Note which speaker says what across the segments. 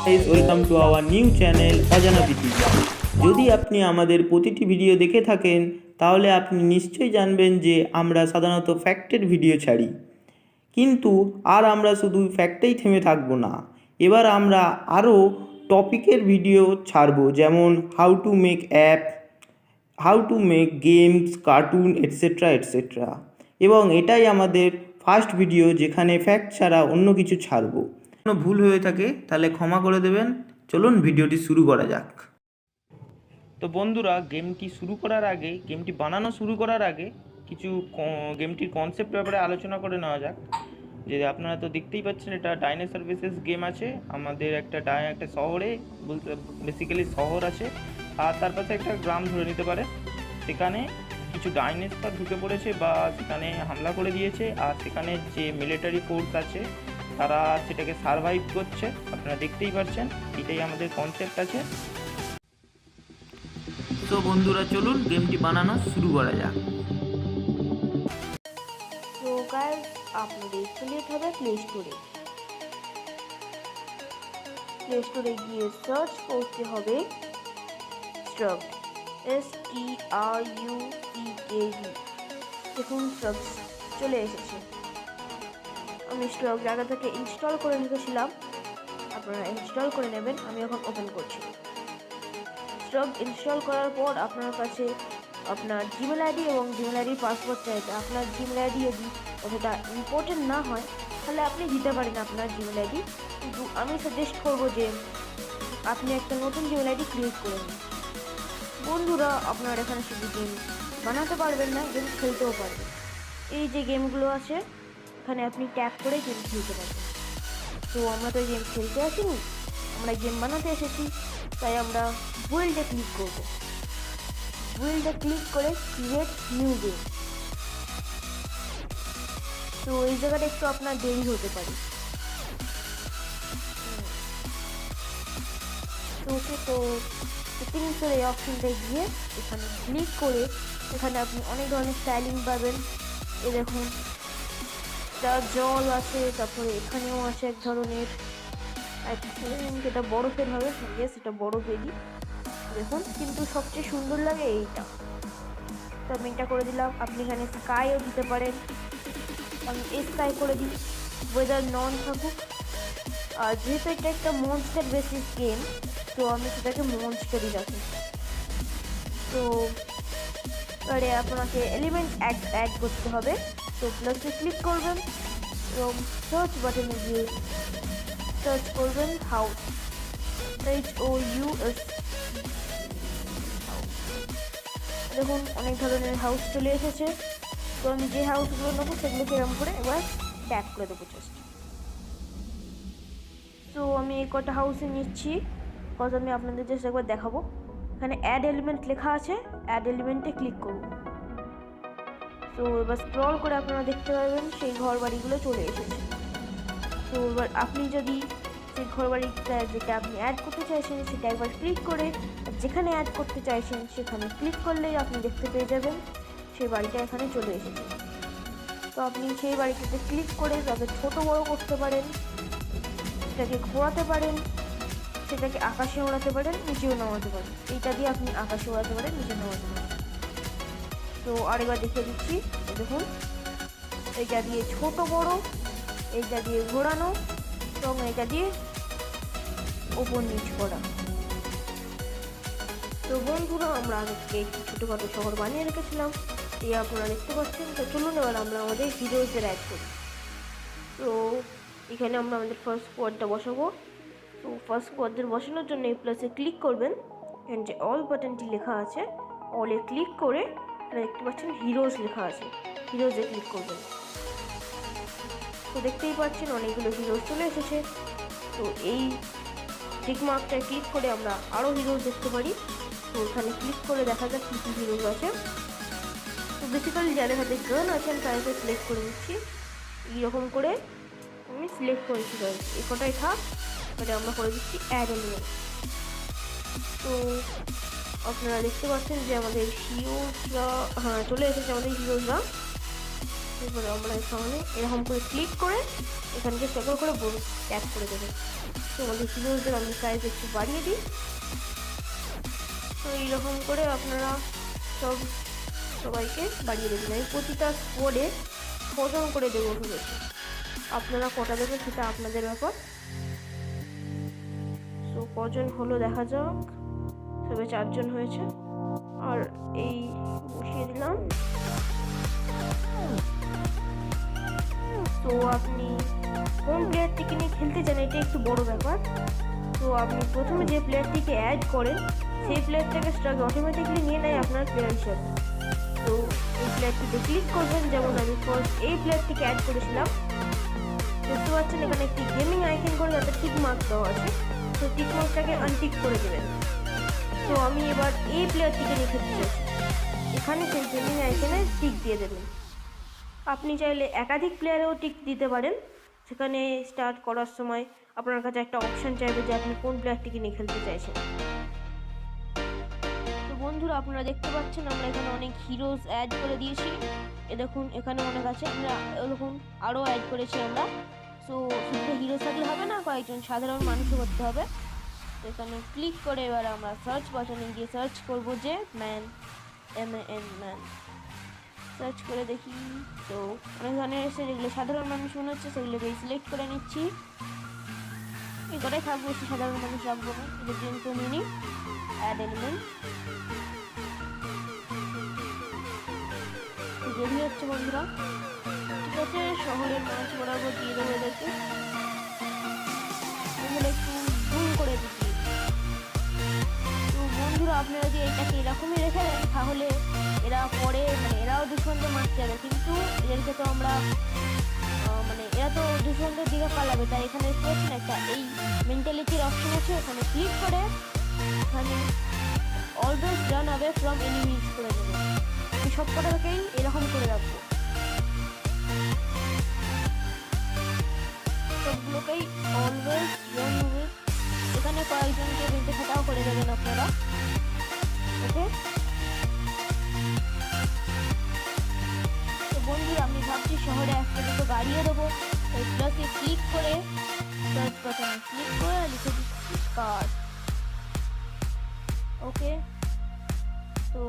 Speaker 1: Guys, welcome to our new channel অজানা পৃথিবী। যদি আপনি আমাদের প্রতিটি ভিডিও দেখে থাকেন তাহলে আপনি নিশ্চয়ই জানবেন যে আমরা সাধারণত ফ্যাক্টের ভিডিও ছাড়ি, কিন্তু আর আমরা শুধু ফ্যাক্টেই থেমে থাকবো না। এবার আমরা আরও টপিকের ভিডিও ছাড়বো, যেমন how to make app, how to make games, cartoon, etcetera etcetera. এবং এটাই আমাদের ফার্স্ট ভিডিও যেখানে ফ্যাক্ট ছাড়া অন্য কিছু ছাড়বো। কোনো ভুল হয়ে থাকে তাহলে ক্ষমা করে দেবেন। চলুন ভিডিওটি শুরু করা যাক। তো বন্ধুরা, গেমটি বানানো শুরু করার আগে কিছু গেমটির কনসেপ্ট ব্যাপারে আলোচনা করে নেওয়া যাক। যে আপনারা তো দেখতেই পাচ্ছেন, এটা ডাইনোসর বেসিস গেম আছে। আমাদের একটা শহরে, বলতে বেসিক্যালি শহর আছে, আর তার পাশে একটা গ্রাম ধরে নিতে পারে। সেখানে কিছু ডাইনোসর ঢুকে পড়েছে বা সেখানে হামলা করে দিয়েছে, আর সেখানে যে মিলিটারি ফোর্স আছে তারা সেটাকে সারভাইভ করছে। আপনারা দেখতেই পাচ্ছেন, এটাই আমাদের কনসেপ্ট আছে। তো বন্ধুরা, চলুন গেমটি বানানো শুরু করা যাক।
Speaker 2: তো গাইস, আপনাদের চলে যেতে হবে প্লে স্টোরে গিয়ে সার্চ করতে হবে স্ট্রাগড, STRUCKD। দেখুন স্ট্রাগড চলে এসেছে। আমি স্ট্রাগড আগে থেকে ইনস্টল করে রেখেছিলাম, আপনারা ইনস্টল করে নেবেন। আমি এখন ওপেন করছি। স্ট্রাগড ইনস্টল করার পর আপনার কাছে আপনার জিমেল আইডি এবং জিমেল আইডির পাসওয়ার্ড চাইবে। আপনার জিমেল আইডি যদি অতটা ইম্পর্টেন্ট না হয় তাহলে আপনি দিতে পারেন আপনার জিমেল আইডি, কিন্তু আমি সাজেস্ট করবো যে আপনি একটা নতুন জিমেল আইডি ক্রিয়েট করে নিন। বন্ধুরা, আপনারা এখানে শুধু গেম বানাতে পারবেন না, গেম খেলতেও পারবেন। এই যে গেমগুলো আছে এখানে আপনি ট্যাপ করে গেম খেলতে পারবেন। তো আমরা তো গেম খেলতে আসিনি, আমরা গেম বানাতে এসেছি, তাই আমরা বুইল্ডে ক্লিক করব। বুইল্ডে ক্লিক করে ক্রিয়েট নিউ গেম। তো এই জায়গাটা একটু আপনার দেরি হতে পারে। তো সেটিংসের এই অপশনটায় গিয়ে এখানে ক্লিক করে এখানে আপনি অনেক ধরনের স্টাইলিং পাবেন। এই দেখুন, জল আছে, তারপরে এখানেও আছে এক ধরনের, এটা বরফের হবে। ইয়েস, এটা বরফেরই। দেখুন, কিন্তু সবচেয়ে সুন্দর লাগে এইটা। তো আমি এটা করে দিলাম। আপনি এখানে স্কাইও দিতে পারেন। আমি স্কাই করে দিই, ওয়েদার নন থাকুক। আর যেহেতু এটা একটা মনস্টার বেসিস গেম, তো আমি সেটাকে মনস্টারই রাখি। তো এবারে আপনাকে এলিমেন্ট অ্যাড করতে হবে। তো প্লাসে ক্লিক করবেন এবং সার্চ বাটনে গিয়ে সার্চ করবেন হাউস, HOUS। দেখুন, অনেক ধরনের হাউস চলে এসেছে। তো আমি যে হাউসগুলো নেবো সেগুলোকে এরকম করে এবার ট্যাপ করে দেবো জাস্ট। তো আমি এই কটা হাউসে নিচ্ছি, কজ আমি আপনাদের জাস্ট একবার দেখাবো। এখানে অ্যাড এলিমেন্ট লেখা আছে, অ্যাড এলিমেন্টে ক্লিক করব। তো এবার স্ক্রল করে আপনারা দেখতে পাবেন সেই ঘর বাড়িগুলো চলে এসেছে। তো এবার আপনি যদি সেই ঘর বাড়িটা যেটা আপনি অ্যাড করতে চাইছেন সেটা একবার ক্লিক করে যেখানে অ্যাড করতে চাইছেন সেখানে ক্লিক করলেই আপনি দেখতে পেয়ে যাবেন সেই বাড়িটা এখানে চলে এসেছে। তো আপনি সেই বাড়িটাতে ক্লিক করে তাকে ছোট বড় করতে পারেন, সেটাকে ঘোরাতে পারেন, সেটাকে আকাশে ওড়াতে পারেন, নিচেও নামাতে পারেন। এইটা দিয়ে আপনি আকাশে ওড়াতে পারেন, নিচে নামাতে পারেন। তো আরেকবার দেখিয়ে দিচ্ছি। দেখুন, এইটা দিয়ে ছোট বড়, এইটা দিয়ে ঘোরানো এবং এইটা দিয়ে ওপর নিচ করা। তো বন্ধুরা, আমরা আগে থেকে একটি ছোটোখাটো শহর বানিয়ে রেখেছিলাম, এই আপনারা দেখতে পাচ্ছেন। তো চলুন এবার আমরা আমাদের হিরোজদের অ্যাড করি। তো এখানে আমরা আমাদের ফার্স্ট স্কোয়াডটা বসাবো। তো ফার্স্ট স্কোয়াডদের বসানোর জন্য এই প্লাসে ক্লিক করবেন। এখানে যে অল বাটনটি লেখা আছে, অলে ক্লিক করে দেখতে পাচ্ছেন হিরোজ লেখা আছে, হিরোজে ক্লিক করবেন। তো দেখতেই পাচ্ছেন অনেকগুলো হিরোজ চলে এসেছে। তো এই টিক মার্কটায় ক্লিক করে আমরা আরও হিরোজ দেখতে পারি। তো এখানে ক্লিক করে দেখা যাক কী কী হিরোজ আছে। তো বেসিক্যালি যাদের হাতে গান আছেন তাদেরকে সিলেক্ট করে নিচ্ছি। এইরকম করে আমি সিলেক্ট করেছি গাইস, এই কটাই থাক। এবারে আমরা করে দিচ্ছি অ্যাড এলিমেন্ট। তো আপনারা দেখতে পাচ্ছেন যে আমাদের হিরোজরা চলে এসেছে, আমাদের হিরোজরা। এরপরে আমরা এখানে এরকম করে ক্লিক করে এখানকে সকল করে ট্যাপ করে দেবেন। তো আমাদের হিরোজদের আমি সাইজ একটু বাড়িয়ে দিই। তো এইরকম করে আপনারা সবাইকে বাড়িয়ে দেবেন। আমি প্রতিটা স্কোয়াডে কজন করে দেবো ভেবেছি, আপনারা কটা দেবেন সেটা আপনাদের ব্যাপার। তো কজন হলো দেখা যাক, তবে 4 জন হয়েছে। আর এই বসিয়ে দিলাম। তো আপনি কোন প্লেয়ারটিকে নিয়ে খেলতে চান এটা একটু বড় ব্যাপার। তো আপনি প্রথমে যে প্লেয়ারটিকে অ্যাড করেন সেই প্লেয়ারটাকে স্ট্রাগে অটোমেটিকলি নিয়ে নেয় আপনার প্লেয়ার হিসাবে। তো এই প্লেয়ারটিতে ক্লিক করবেন, যেমন আমি ফার্স্ট এই প্লেয়ারটিকে অ্যাড করেছিলাম। দেখতে পাচ্ছেন এখানে একটি গেমিং আইকন করে তাতে টিক মার্ক দেওয়া আছে, তো টিক মার্কটাকে আনটিক করে দেবেন। তো আমি এবার এই প্লেয়ারটিকে নিয়ে খেলতে চাইছি, এখানে সেই গেমিং আইকনে টিক দিয়ে দেবেন। আপনি চাইলে একাধিক প্লেয়ারেও টিক দিতে পারেন, সেখানে স্টার্ট করার সময় আপনার কাছে একটা অপশান চাইবে যে আপনি কোন প্লেয়ারটিকে নিয়ে খেলতে চাইছেন। তো বন্ধুরা আপনারা দেখতে পাচ্ছেন আমরা এখানে অনেক হিরোজ অ্যাড করে দিয়েছি। দেখুন এখানে অনেক আছে, আমরা এরকম আরও অ্যাড করেছি আমরা। সো শুধু হিরো থাকলে হবে না, কয়েকজন সাধারণ মানুষও করতে হবে। তো এখানে ক্লিক করে এবার আমরা সার্চ বাটনে গিয়ে সার্চ করব যে ম্যান, MAN ম্যান সার্চ করে দেখি। তো অনেক ধরনের এসে যেগুলো সাধারণ মানুষ মনে হচ্ছে সেগুলোকে সিলেক্ট করে নিচ্ছি। এই কটাই থাকবো, বেশি সাধারণ মানুষ রাখবো না। এটা কিন্তু মিনি অ্যাড এলিমেন্ট রেডি হচ্ছে বন্ধুরা। ঠিক আছে, শহরের মাঝ বরাবর দিয়ে দেবো এদেরকে। এগুলো একটু জুম করে দিচ্ছি। তো বন্ধুরা আপনারা যদি এটাকে এরকমই রেখে দেন তাহলে এরা পরে এরাও দুশমনদের মারতে যাবে, কিন্তু এদেরকে তো আমরা এরা তো দুশমনদের দিকে পালাবে। তাই এখানে দেখছেন একটা এই মেন্টালিটির অপশন আছে, এখানে ক্লিক করে এখানে always run away from enemies করে দেবে। আমি সব কটাকেই এরকম করে রাখবো, সবগুলোকেই অলওয়েজ রান অ্যাওয়ে। এখানে কয়েকজনকে বেঁচে থাকাও করে দেবেন আপনারা। ওকে, তো বন্ধুরা আমি ভাবছি শহরে একটা দুটো গাড়িও দেবো। তাই প্লাসে ক্লিক করে সার্চ বাটনে ক্লিক করে লিখে দিচ্ছি কার। ওকে, তো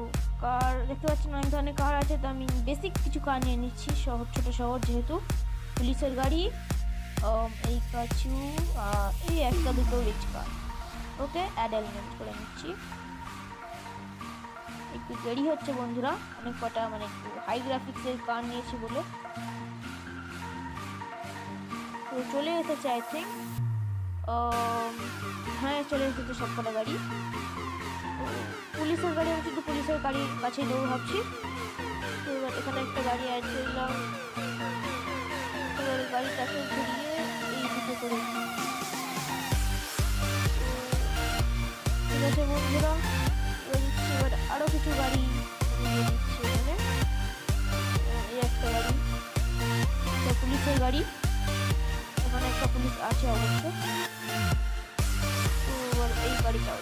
Speaker 2: কার দেখতে পাচ্ছেন অনেক ধরনের কার আছে, তো আমি বেসিক কিছু কার নিয়ে নিচ্ছি। শহর, ছোটো শহর যেহেতু, পুলিশের গাড়ি, এই কাচু, এই একটা দুটো রিচ কার। ওকে, অ্যাড এলিমেন্ট করে নিচ্ছি। একটু দেরি হচ্ছে বন্ধুরা, অনেক কটা একটু হাই গ্রাফিক্সের কার নিয়েছি বলে। তো চলে এসেছে আই থিঙ্ক, হ্যাঁ চলে এসেছে সব কটা গাড়ি। পুলিশের গাড়ি, আমি শুধু পুলিশের গাড়ির কাছে দেবো ভাবছি। তো এবার এখানে একটা গাড়ি অ্যাড করলাম, এবার গাড়িটাকে ঘুরিয়ে এই দিকে করে। ঠিক আছে বন্ধুরা, এবার আরও কিছু গাড়ি দিয়ে দিচ্ছি এখানে। এই একটা গাড়ি, একটা পুলিশের গাড়ি, ওখানে একটা পুলিশ আছে অবশ্য। তো এবার এই গাড়িটাও,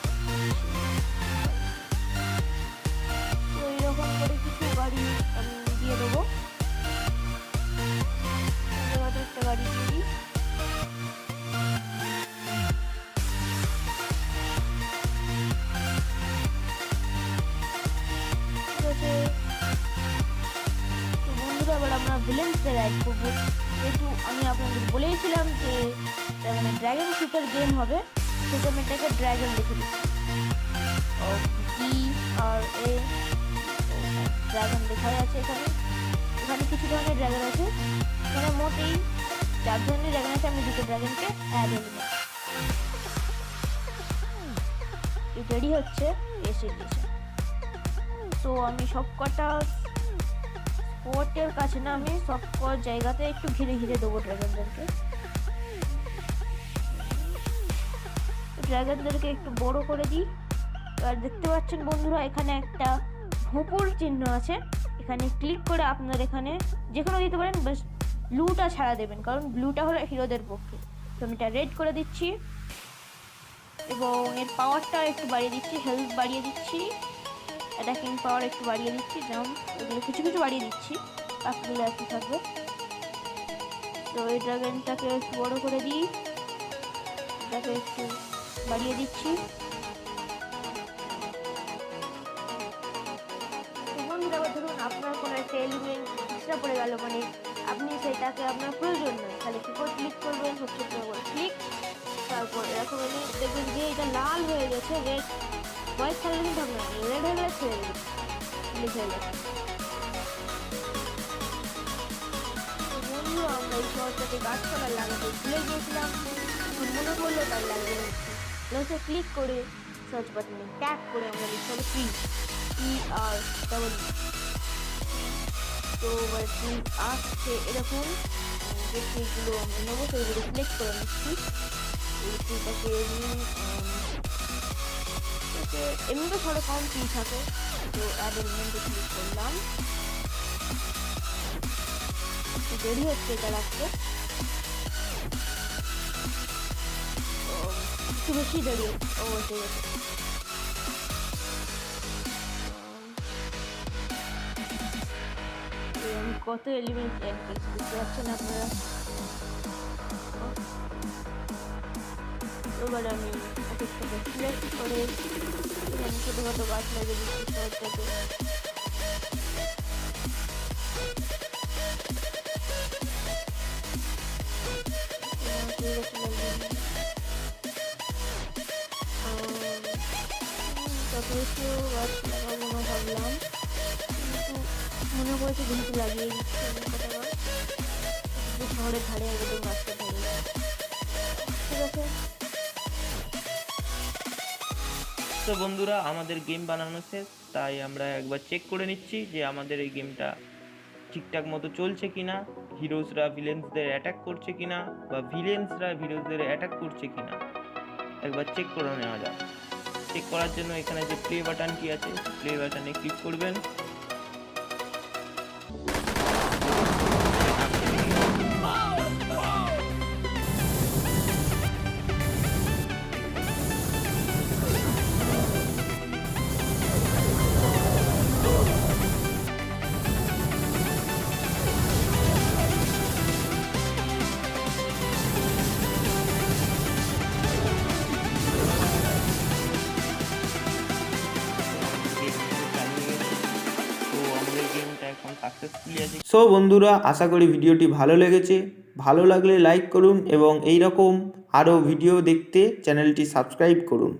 Speaker 2: তো এইরকম করে কিছু গাড়ি আমি দিয়ে দেবো। একটা গাড়ি দিয়ে দিই। বন্ধুরা এবার আমরা ভিলেন্সদের অ্যাড করবো, যেহেতু আমি আপনাদের বলেইছিলাম যে ড্র্যাগন শুটার গেম হবে, সেটা আমি এটাকে ড্র্যাগন লিখে দিচ্ছি। DRA ড্র্যাগন লেখা আছে এখানে। এখানে কিছু ধরনের ড্র্যাগন আছে, এখানে মোট এই 4 ধরনের ড্র্যাগন আছে। আমি দুটো ড্র্যাগনকে অ্যাড এলিমেন্ট রেডি হচ্ছে, এসে গেছে। তো আমি সব কটা স্পটের কাছে না, আমি সব কটা জায়গাতে একটু ঘিরে ঘিরে দেবো ড্র্যাগনদেরকে। ড্র্যাগনদেরকে একটু বড় করে দিই। আর দেখতে পাচ্ছেন বন্ধুরা এখানে একটা ভোঁপুর চিহ্ন আছে, এখানে ক্লিক করে আপনার এখানে যে কোনো দিতে পারেন, বাস ব্লুটা ছাড়া দেবেন, কারণ ব্লুটা হলো হিরোদের পক্ষে। তো আমি এটা রেড করে দিচ্ছি এবং এর পাওয়ারটা একটু বাড়িয়ে দিচ্ছি, হেলথ বাড়িয়ে দিচ্ছি, অ্যাটাকিং পাওয়ার একটু বাড়িয়ে দিচ্ছি, জাম্প এগুলো কিছু কিছু বাড়িয়ে দিচ্ছি, বাকিগুলো একটু থাকবে। তো এই ড্রাগনটাকে একটু বড়ো করে দিই, সাউন্ডটাকে একটু বাড়িয়ে দিচ্ছি। তো বন্ধুরা, এবার ধরুন আপনার কোনো একটা এলিমেন্ট এক্সট্রা পড়ে গেল, মানে আপনি সেটাকে আপনার প্রয়োজন নয়, তাহলে কী করে ক্লিক করবেন? খুব ছোট্ট করে ক্লিক, তারপর এরকম এনে দেখবেন যে এটা লাল হয়ে গেছে, রেড হোয়াইট কালার কিন্তু হবে না, রেড হয়ে গেলে ছেড়ে দেবেন, ক্লিক হয়ে গেছে। বন্ধু, আমরা এই শহরটাতে গাছপালা লাগাতে ভুলে গিয়েছিলাম, মনে করলো তাই লাগিয়ে নিচ্ছি। ক্লিক করে সার্চ বাটনে ট্যাপ করে আমরা লিখতে হবে TR তো এবার ট্রিজ আসছে এরকম, যে ট্রিগুলো আমরা নেবো সেইগুলো সিলেক্ট করে নিচ্ছি। এই ট্রিটাকে এমনি তো সরে কম ট্রি থাকে, তো অ্যাড এলিমেন্টে ক্লিক করলাম। দেরি হচ্ছে এটা রাখতে, একটু বেশি দেরি হচ্ছে গেছে। আমি কত এলিমেন্ট অ্যাড করছি বুঝতে পারছেন আপনারা। এবার আমি অফিসটাকে সিলেক্ট করে এখানে ছোটোখাটো গাছ লাগিয়ে দিচ্ছি শহরটাকে। ততবেশিও গাছ লাগাবো না ভাবলাম, কিন্তু মনে করেছে যেহেতু লাগিয়ে দিচ্ছি অনেক কটা গাছ, শহরের ধারে একদম গাছটা ধরে। ঠিক আছে,
Speaker 1: তো বন্ধুরা, আমাদের গেম বানানো শেষ, তাই আমরা একবার চেক করে নিচ্ছি যে আমাদের এই গেমটা ঠিকঠাক মতো চলছে কিনা, হিরোজরা ভিলেন্সদের অ্যাটাক করছে কিনা, বা ভিলেন্সরা হিরোজদের অ্যাটাক করছে কিনা, একবার চেক করে নেওয়া যাক। চেক করার জন্য এখানে যে প্লে বাটনটি আছে, প্লে বাটনে ক্লিক করবেন। সো বন্ধুরা, আশা করি ভিডিওটি ভালো লেগেছে। ভালো লাগলে লাইক করুন এবং এই রকম আরও ভিডিও দেখতে চ্যানেলটি সাবস্ক্রাইব করুন।